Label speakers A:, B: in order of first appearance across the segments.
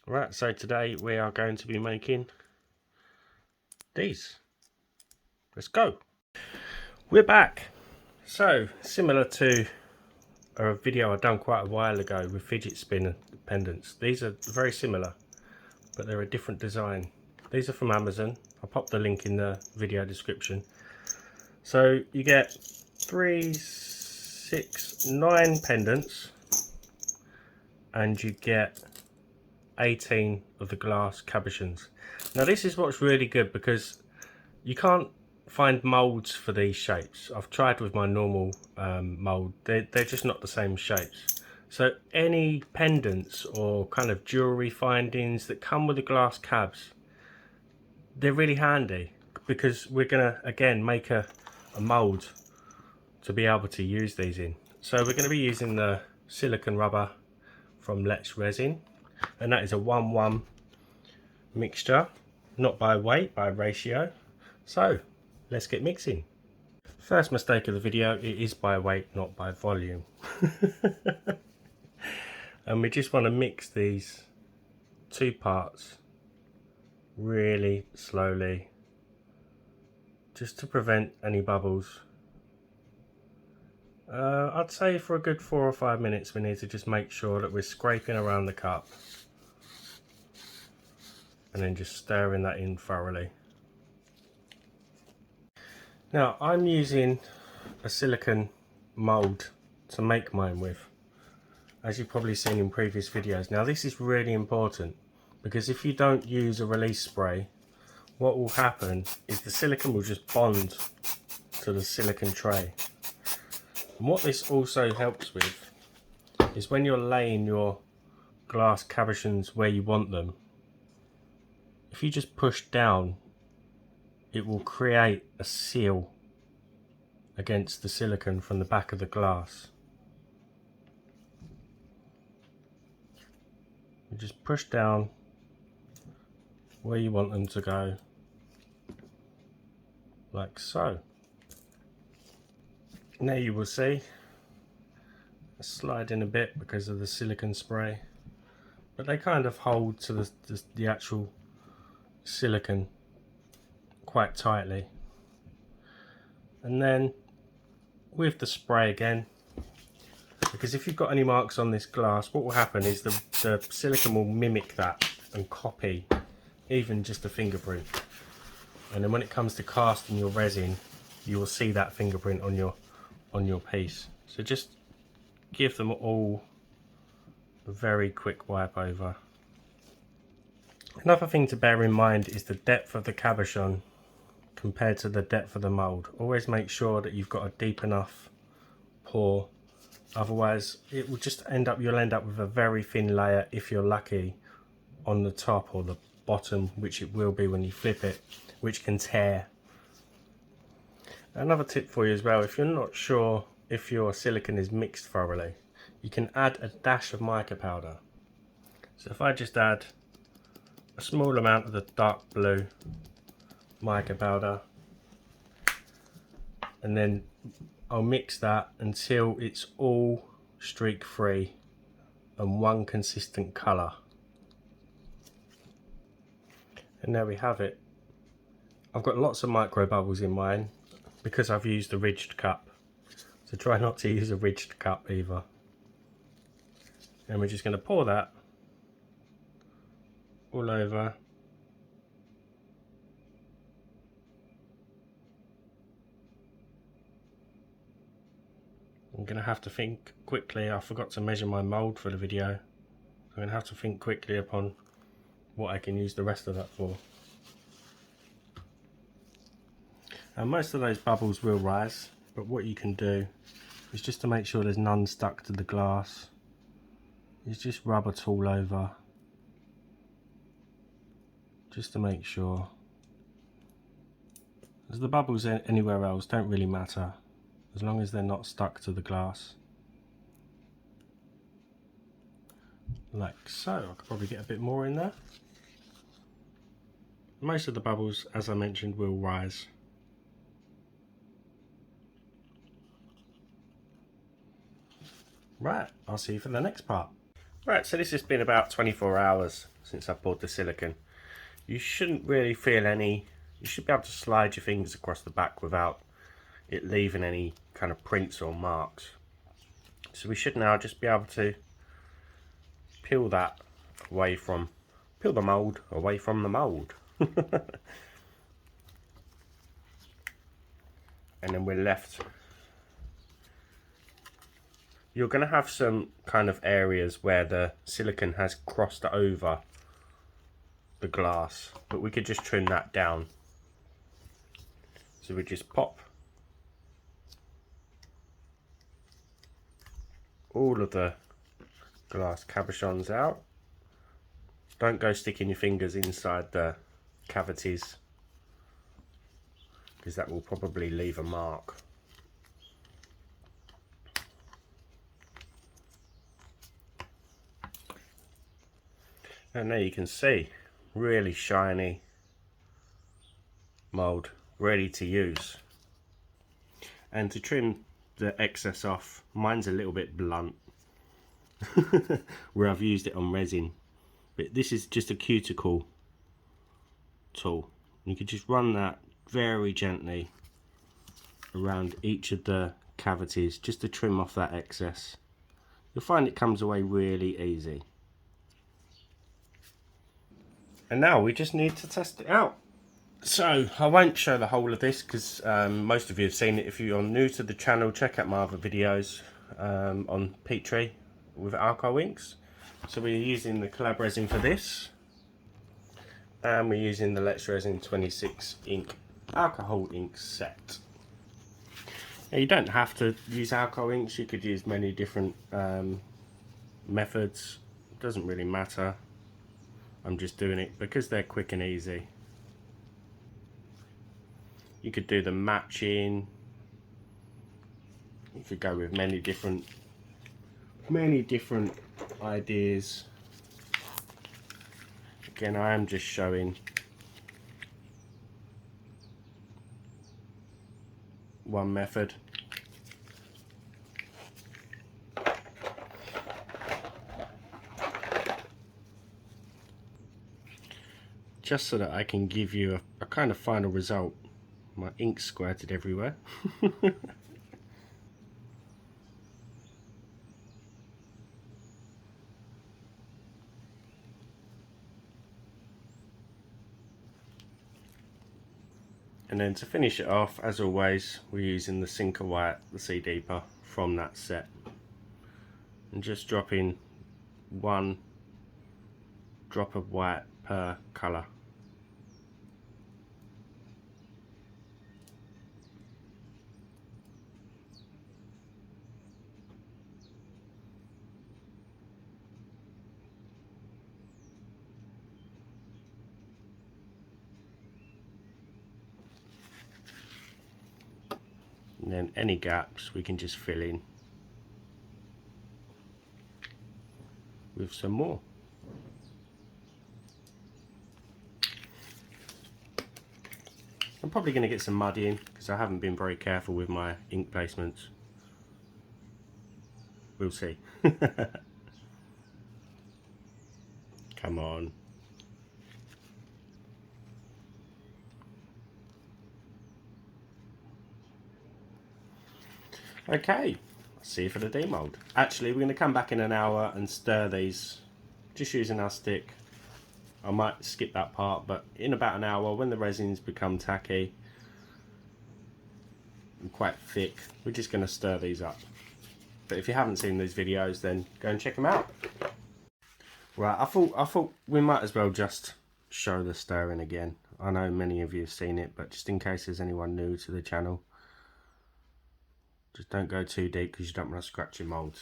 A: Right, so today we are going to be making these. Let's go. We're back. So, similar to a video I done quite a while ago with fidget spinner pendants. These are very similar, but they're a different design. These are from Amazon. I'll pop the link in the video description. So you get 3, 6, 9 pendants, and you get 18 of the glass cabochons. Now this is what's really good, because you can't find moulds for these shapes. I've tried with my normal mould. They're just not the same shapes. So any pendants or kind of jewellery findings that come with the glass cabs, they're really handy, because we're gonna again make a mould to be able to use these in. So we're going to be using the silicone rubber from Resin, and that is a 1:1 mixture, not by weight, by ratio. So let's get mixing. First mistake of the video, it is by weight, not by volume. And we just want to mix these two parts really slowly, just to prevent any bubbles. I'd say for a good 4 or 5 minutes we need to just make sure that we're scraping around the cup and then just stirring that in thoroughly. Now I'm using a silicone mould to make mine with, as you've probably seen in previous videos. Now this is really important, because if you don't use a release spray, what will happen is the silicone will just bond to the silicone tray. And what this also helps with is when you're laying your glass cabochons where you want them, if you just push down, it will create a seal against the silicone from the back of the glass. You just push down where you want them to go, like so. Now you will see I slide in a bit because of the silicone spray, but they kind of hold to the actual silicone quite tightly. And then with the spray again, because if you've got any marks on this glass, what will happen is the silicone will mimic that and copy even just a fingerprint. And then when it comes to casting your resin, you will see that fingerprint on your piece. So just give them all a very quick wipe over. Another thing to bear in mind is the depth of the cabochon compared to the depth of the mould. Always make sure that you've got a deep enough pour, otherwise it will just you'll end up with a very thin layer, if you're lucky, on the top or the bottom, which it will be when you flip it, which can tear. Another tip for you as well, if you're not sure if your silicone is mixed thoroughly, you can add a dash of mica powder. So if I just add a small amount of the dark blue mica powder, and then I'll mix that until it's all streak free and one consistent colour. And there we have it. I've got lots of micro bubbles in mine because I've used a ridged cup, so try not to use a ridged cup either. And we're just going to pour that all over. I'm going to have to think quickly. I forgot to measure my mould for the video. I'm going to have to think quickly upon what I can use the rest of that for. And most of those bubbles will rise, but what you can do is, just to make sure there's none stuck to the glass, is just rub a tool over, just to make sure. As the bubbles anywhere else don't really matter, as long as they're not stuck to the glass. Like so. I could probably get a bit more in there. Most of the bubbles, as I mentioned, will rise. Right, I'll see you for the next part. Right, so this has been about 24 hours. since I poured the silicone. You shouldn't really feel any, you should be able to slide your fingers across the back without it leaving any kind of prints or marks. So we should now just be able to peel that away from, peel the mould away from the mould. And then we're left, you're going to have some kind of areas where the silicone has crossed over the glass, but we could just trim that down. So we just pop all of the glass cabochons out. Don't go sticking your fingers inside the cavities, because that will probably leave a mark. And there you can see, really shiny mould, ready to use. And to trim the excess off, mine's a little bit blunt where I've used it on resin, but this is just a cuticle tool. You can just run that very gently around each of the cavities just to trim off that excess. You'll find it comes away really easy. And now we just need to test it out. So I won't show the whole of this because most of you have seen it. If you're new to the channel, check out my other videos on peat tree with alcohol inks. So we're using the collab resin for this, and we're using the Let's Resin 26 ink alcohol ink set. Now, you don't have to use alcohol inks, you could use many different methods, it doesn't really matter. I'm just doing it because they're quick and easy. You could do the matching, you could go with many different ideas. Again, I am just showing one method. Just so that I can give you a kind of final result. My ink squirted everywhere. And then to finish it off, as always, we're using the Sinker White, the Sea Deeper from that set. And just dropping one drop of white per colour. And then any gaps we can just fill in with some more. I'm probably going to get some mud in because I haven't been very careful with my ink placements. We'll see. Come on. Okay, let's see for the demold. Actually, we're going to come back in an hour and stir these just using our stick. I might skip that part, but in about an hour, when the resins become tacky and quite thick, we're just going to stir these up. But if you haven't seen these videos, then go and check them out. Right, I thought we might as well just show the stirring again. I know many of you have seen it, but just in case there's anyone new to the channel, just don't go too deep because you don't want to scratch your moulds.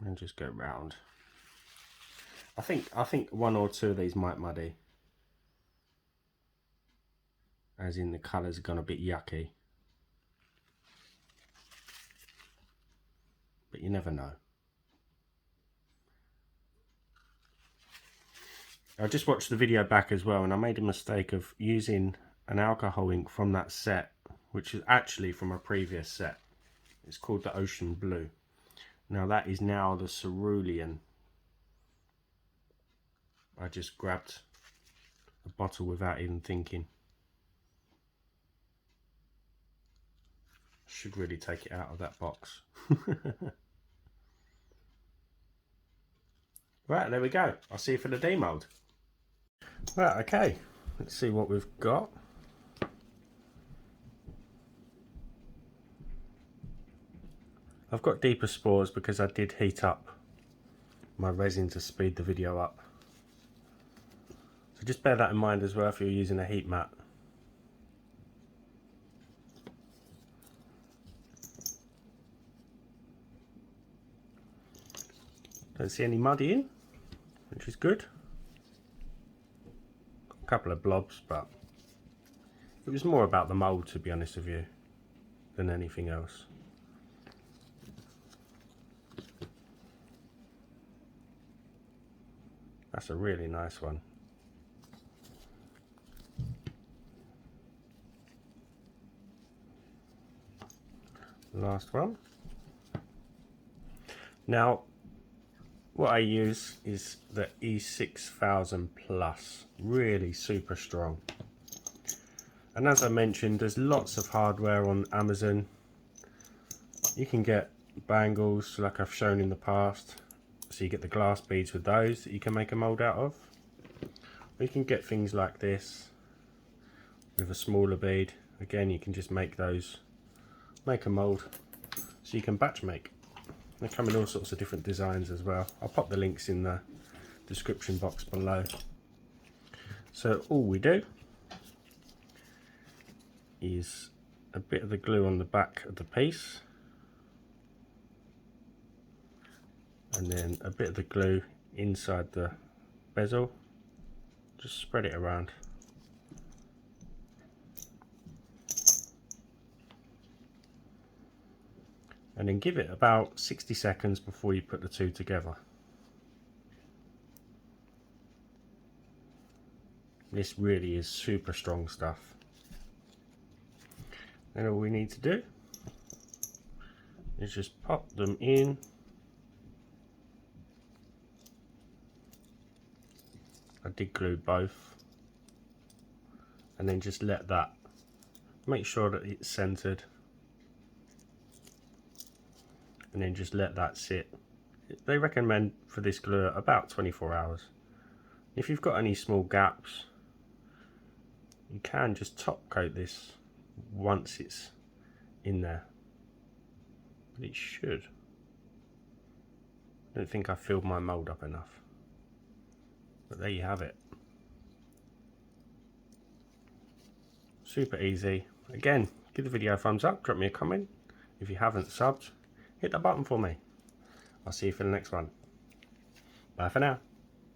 A: And just go round. I think one or two of these might muddy, as in the colours are gone a bit yucky. But you never know. I just watched the video back as well, and I made a mistake of using an alcohol ink from that set, which is actually from a previous set. It's called the Ocean Blue. Now that is now the cerulean. I just grabbed a bottle without even thinking. Should really take it out of that box. Right, there we go. I'll see you for the demold. Right, okay. Let's see what we've got. I've got deeper spores because I did heat up my resin to speed the video up. So just bear that in mind as well if you're using a heat mat. Don't see any muddying, which is good. A couple of blobs, but it was more about the mould, to be honest with you, than anything else. That's a really nice one. Last one. Now, what I use is the E6000 Plus, really super strong. And as I mentioned, there's lots of hardware on Amazon. You can get bangles like I've shown in the past. So you get the glass beads with those that you can make a mould out of. Or you can get things like this with a smaller bead. Again, you can just make those, make a mould. So you can batch make. They come in all sorts of different designs as well. I'll pop the links in the description box below. So all we do is a bit of the glue on the back of the piece, and then a bit of the glue inside the bezel. Just spread it around. And then give it about 60 seconds before you put the two together. This really is super strong stuff. And all we need to do is just pop them in. I did glue both. And then just let that, make sure that it's centered. And then just let that sit. They recommend for this glue about 24 hours. If you've got any small gaps, you can just top coat this once it's in there. But it should. I don't think I filled my mould up enough. But there you have it. Super easy. Again, give the video a thumbs up, drop me a comment. If you haven't subbed, hit that button for me. I'll see you for the next one. Bye for now.